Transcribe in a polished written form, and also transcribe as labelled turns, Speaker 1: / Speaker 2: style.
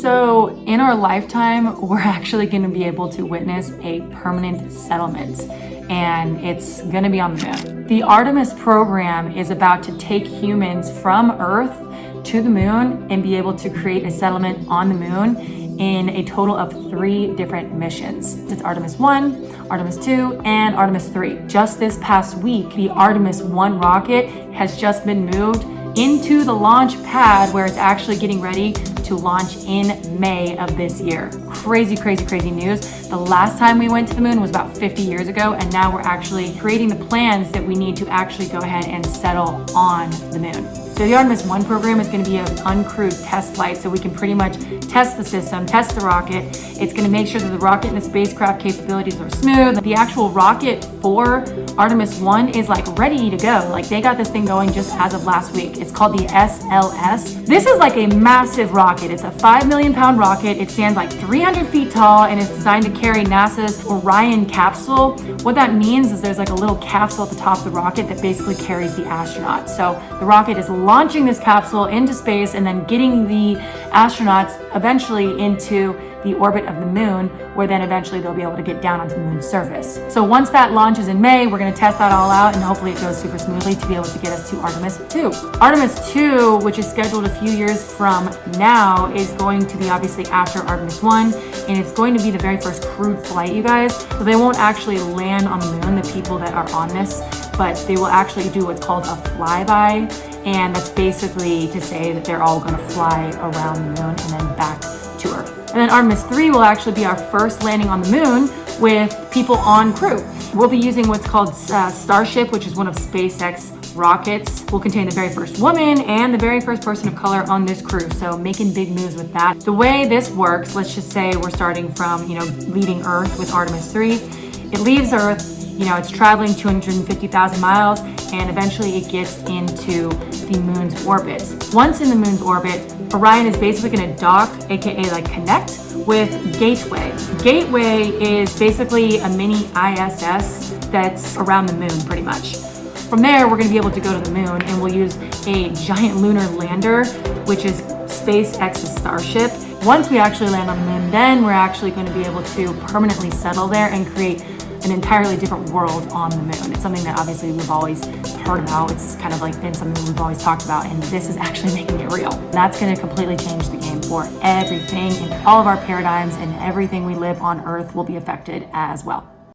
Speaker 1: So in our lifetime, we're actually going to be able to witness a permanent settlement, and it's going to be on the moon. The Artemis program is about to take humans from Earth to the moon and be able to create a settlement on the moon in a total of 3 different missions. It's Artemis 1, Artemis 2, and Artemis 3. Just this past week, the Artemis 1 rocket has just been moved into the launch pad where it's actually getting ready to launch in May of this year. Crazy, crazy, crazy news. The last time we went to the moon was about 50 years ago, and now we're actually creating the plans that we need to actually go ahead and settle on the moon. So the Artemis 1 program is going to be an uncrewed test flight, so we can pretty much test the system, test the rocket. It's going to make sure that the rocket and the spacecraft capabilities are smooth. The actual rocket for Artemis 1 is like ready to go. Like they got this thing going just as of last week. It's called the SLS. This is like a massive rocket. It's a 5 million pound rocket. It stands like 300 feet tall and is designed to carry NASA's Orion capsule. What that means is there's like a little capsule at the top of the rocket that basically carries the astronauts. So the rocket is launching this capsule into space and then getting the astronauts eventually into the orbit of the moon, where then eventually they'll be able to get down onto the moon's surface. So once that launches in May, we're going to test that all out, and hopefully it goes super smoothly to be able to get us to Artemis 2. Artemis 2, which is scheduled a few years from now, is going to be obviously after Artemis 1, and it's going to be the very first crewed flight, you guys. So they won't actually land on the moon, the people that are on this, but they will actually do what's called a flyby, and that's basically to say that they're all going to fly around the moon and then back to Earth. And then Artemis 3 will actually be our first landing on the moon with people on crew. We'll be using what's called Starship, which is one of SpaceX rockets. Will contain the very first woman and the very first person of color on this crew. So making big moves with that. The way this works, let's just say we're starting from, leaving Earth with Artemis 3. It leaves Earth, it's traveling 250,000 miles, and eventually it gets into the moon's orbit. Once in the moon's orbit, Orion is basically going to dock, aka like connect, with Gateway. Gateway is basically a mini ISS that's around the moon pretty much. From there, we're going to be able to go to the moon, and we'll use a giant lunar lander, which is SpaceX's Starship. Once we actually land on the moon, then we're actually going to be able to permanently settle there and create an entirely different world on the moon. It's something that obviously we've always heard about. It's kind of like been something we've always talked about, and this is actually making it real. That's going to completely change the game for everything, and all of our paradigms and everything we live on Earth will be affected as well.